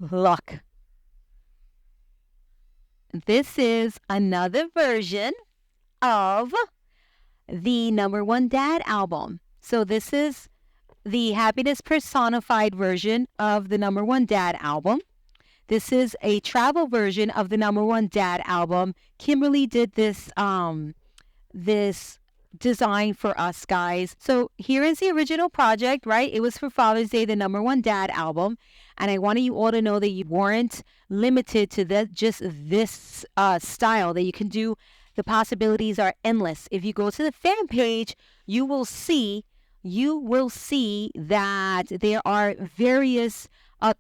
Look. This is another version of the #1 Dad album. So this is the Happiness Personified version of the #1 Dad album. This is a travel version of the #1 Dad album. Kimberly did this design for us, guys. So here is the original project, right? It was for Father's Day, the #1 Dad album. And I wanted you all to know that you weren't limited to just this style, that you can do. The possibilities are endless. If you go to the fan page, you will see that there are various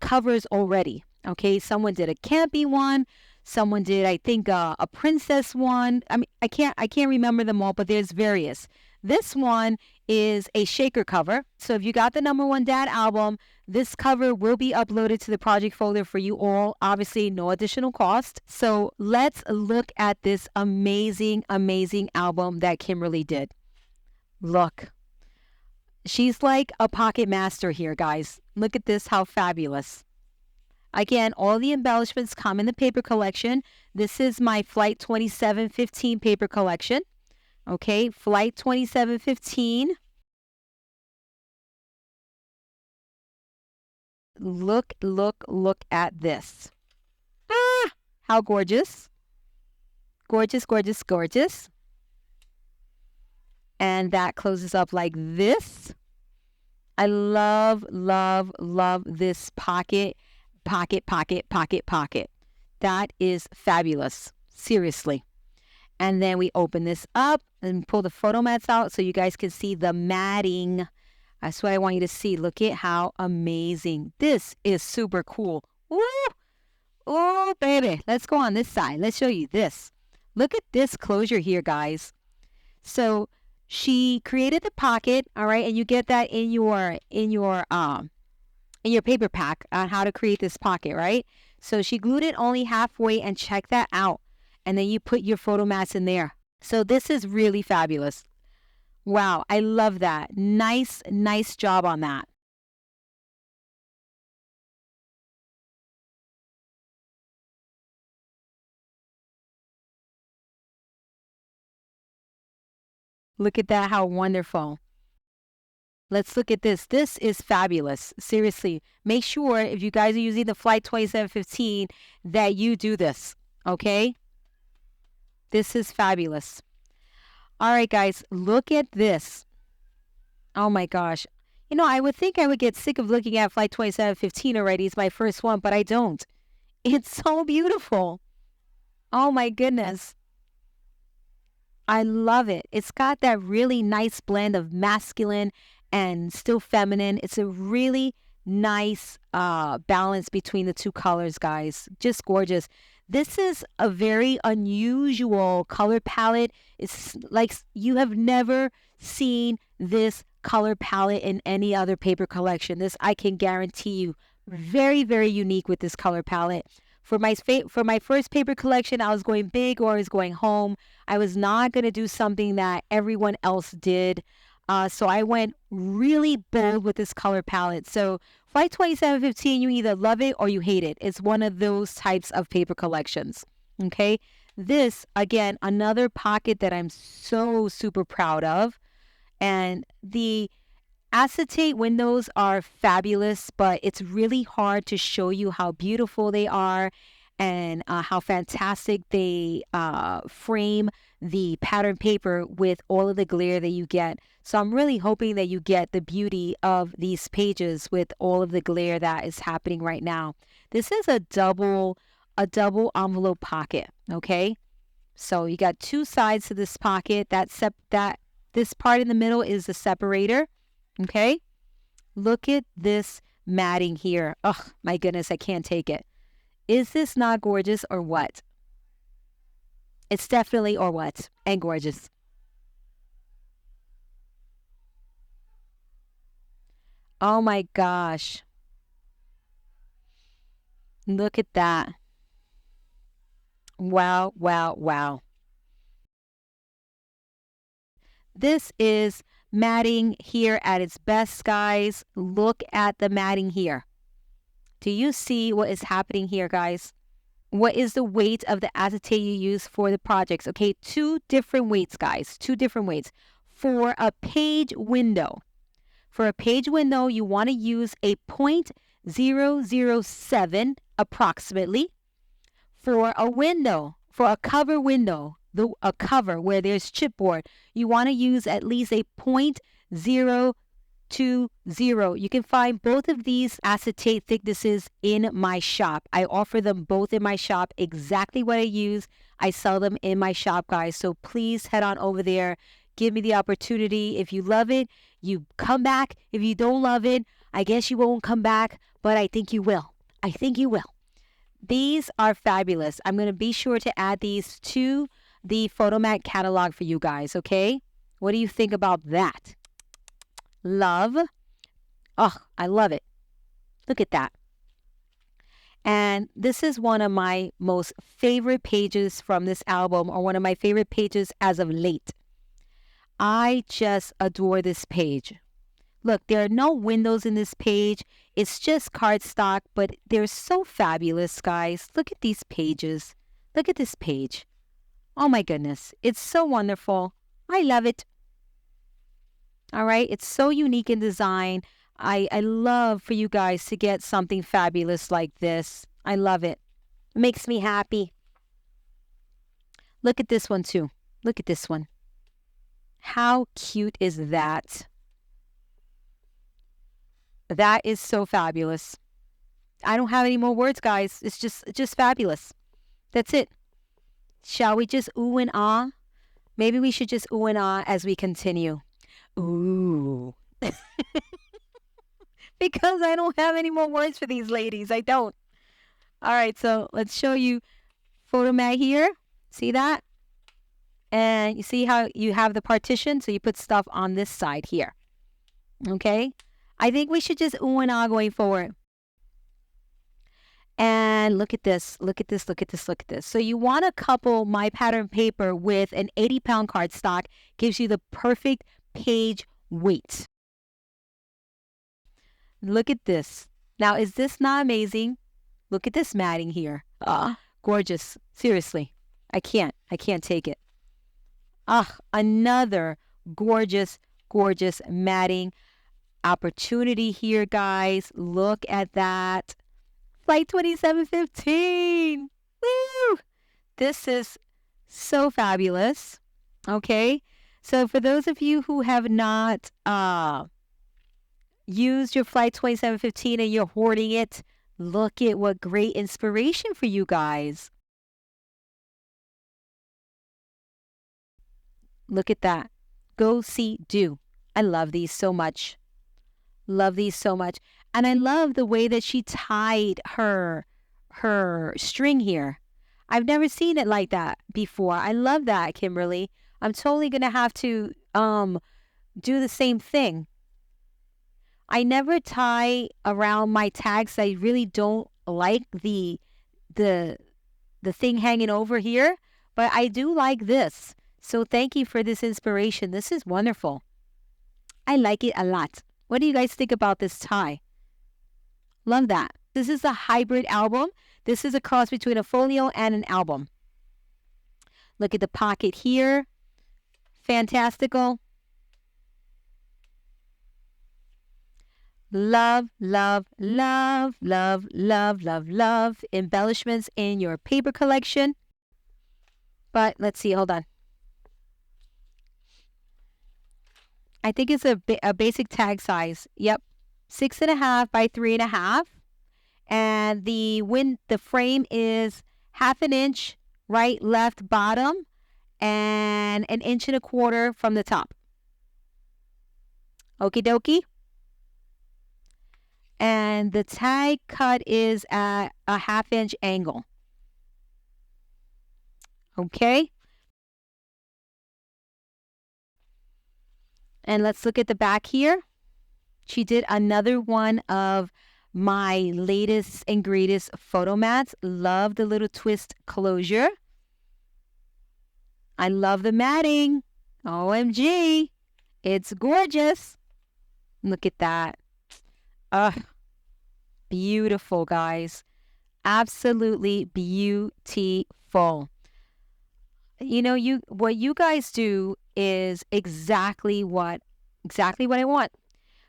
covers already. Okay, someone did a campy one. Someone did, I think, a princess one. I mean, I can't remember them all, but there's various. This one is a shaker cover. So if you got the #1 Dad album, this cover will be uploaded to the project folder for you all. Obviously, no additional cost. So let's look at this amazing, amazing album that Kimberly did. Look. She's like a pocket master here, guys. Look at this, how fabulous. Again, all the embellishments come in the paper collection. This is my Flight 2715 paper collection. Okay, Flight 2715. Look at this. Ah, how gorgeous. Gorgeous, gorgeous, gorgeous. And that closes up like this. I love, love, love this pocket. That is fabulous. Seriously. And then we open this up and pull the photo mats out so you guys can see the matting. That's what I want you to see. Look at how amazing. This is super cool. Woo! Oh, baby. Let's go on this side. Let's show you this. Look at this closure here, guys. So she created the pocket, all right, and you get that in your paper pack on how to create this pocket, right? So she glued it only halfway, and check that out. And then you put your photo mats in there. So this is really fabulous. Wow, I love that. Nice job on that. Look at that, how wonderful. Let's look at this. This is fabulous. Seriously, make sure if you guys are using the Flight 2715 that you do this, okay? This is fabulous. All right, guys, look at this. Oh my gosh. You know, I would think I would get sick of looking at Flight 2715 already. It's my first one, but I don't. It's so beautiful. Oh my goodness. I love it. It's got that really nice blend of masculine and still feminine. It's a really nice balance between the two colors, guys. Just gorgeous. This is a very unusual color palette. It's like you have never seen this color palette in any other paper collection. This, I can guarantee you, very, very unique with this color palette. For my first paper collection, I was going big or I was going home. I was not going to do something that everyone else did. So I went really bold with this color palette. So Flight 2715, you either love it or you hate it. It's one of those types of paper collections. Okay. This, again, another pocket that I'm so super proud of. And the acetate windows are fabulous, but it's really hard to show you how beautiful they are and how fantastic they frame the pattern paper with all of the glare that you get. So I'm really hoping that you get the beauty of these pages with all of the glare that is happening right now. This is a double envelope pocket, okay? So you got two sides to this pocket. This part in the middle is the separator. Okay, look at this matting here. Oh, my goodness, I can't take it. Is this not gorgeous or what? It's definitely or what and gorgeous. Oh my gosh. Look at that. Wow, wow, wow. This is matting here at its best, guys. Look at the matting here. Do you see what is happening here, guys? What is the weight of the acetate you use for the projects? Okay, 2 different weights, guys. 2 different weights. For a page window, you want to use a 0.007 approximately. For a window, for a cover window, a cover where there's chipboard, you want to use at least a 0.020. You can find both of these acetate thicknesses in my shop. I offer them both in my shop. Exactly what I use, I sell them in my shop, guys. So please head on over there. Give me the opportunity. If you love it, you come back. If you don't love it, I guess you won't come back, but I think you will. I think you will. These are fabulous. I'm going to be sure to add these to the Photomat catalog for you guys, okay? What do you think about that? Love. Oh, I love it. Look at that. And this is one of my most favorite pages from this album, or one of my favorite pages as of late. I just adore this page. Look, there are no windows in this page. It's just cardstock, but they're so fabulous, guys. Look at these pages. Look at this page. Oh my goodness. It's so wonderful. I love it. All right. It's so unique in design. I love for you guys to get something fabulous like this. I love it. It makes me happy. Look at this one too. Look at this one. How cute is that? That is so fabulous. I don't have any more words, guys. It's just fabulous. That's it. Shall we just ooh and ah? Maybe we should just ooh and ah as we continue. Ooh. Because I don't have any more words for these ladies. I don't. All right, so let's show you Photomat here. See that? And you see how you have the partition? So you put stuff on this side here. Okay? I think we should just ooh and ah going forward. And look at this. Look at this. Look at this. Look at this. So you want to couple my pattern paper with an 80-pound cardstock. Gives you the perfect page weight. Look at this. Now, is this not amazing? Look at this matting here. Gorgeous. Seriously. I can't take it. Another gorgeous, gorgeous matting opportunity here, guys. Look at that. Flight 2715. Woo! This is so fabulous. Okay. So for those of you who have not used your Flight 2715 and you're hoarding it, look at what great inspiration for you guys. Look at that. Go see do. I love these so much. Love these so much. And I love the way that she tied her string here. I've never seen it like that before. I love that, Kimberly. I'm totally going to have to do the same thing. I never tie around my tags. I really don't like the thing hanging over here, but I do like this. So thank you for this inspiration. This is wonderful. I like it a lot. What do you guys think about this tie? Love that. This is a hybrid album. This is a cross between a folio and an album. Look at the pocket here. Fantastical. Love, love, love, love, love, love, love. Embellishments in your paper collection. But let's see, hold on. I think it's a basic tag size. Yep. 6.5 by 3.5. And the frame is 1/2 inch right, left, bottom, and 1.25 inches from the top. Okie dokie. And the tag cut is at a 1/2 inch angle. Okay. And let's look at the back here. She did another one of my latest and greatest photomats. Love the little twist closure. I love the matting. OMG. It's gorgeous. Look at that. Beautiful, guys. Absolutely beautiful. You know, what you guys do is exactly what I want.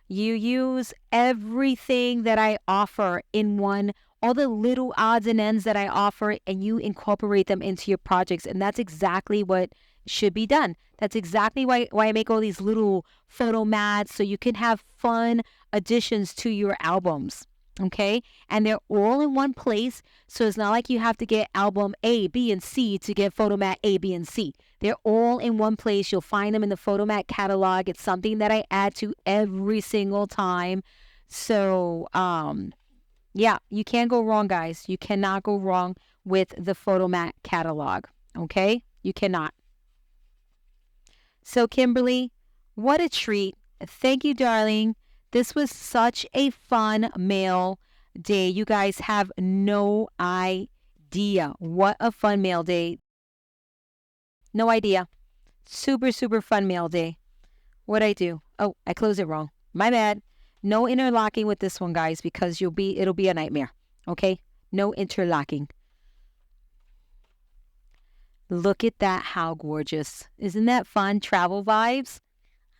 You use everything that I offer in one, all the little odds and ends that I offer, and you incorporate them into your projects. And that's exactly what should be done. That's exactly why I make all these little photo mats so you can have fun additions to your albums. Okay. And they're all in one place. So it's not like you have to get album A, B, and C to get photo mat A, B, and C. They're all in one place. You'll find them in the Photomat catalog. It's something that I add to every single time. So, yeah, you can't go wrong, guys. You cannot go wrong with the Photomat catalog. Okay? You cannot. So, Kimberly, what a treat. Thank you, darling. This was such a fun mail day. You guys have no idea what a fun mail day. No idea. Super, super fun mail day. What'd I do? Oh, I closed it wrong. My bad. No interlocking with this one, guys, because it'll be a nightmare. Okay? No interlocking. Look at that. How gorgeous. Isn't that fun? Travel vibes.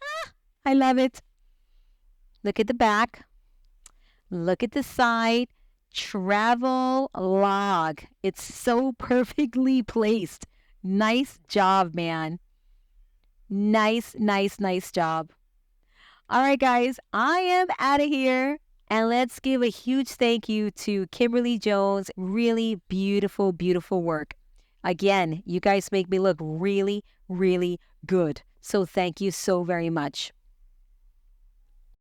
Ah, I love it. Look at the back. Look at the side. Travel log. It's so perfectly placed. Nice job, man. Nice, nice, nice job. All right, guys, I am out of here. And let's give a huge thank you to Kimberly Jones. Really beautiful, beautiful work. Again, you guys make me look really, really good. So thank you so very much.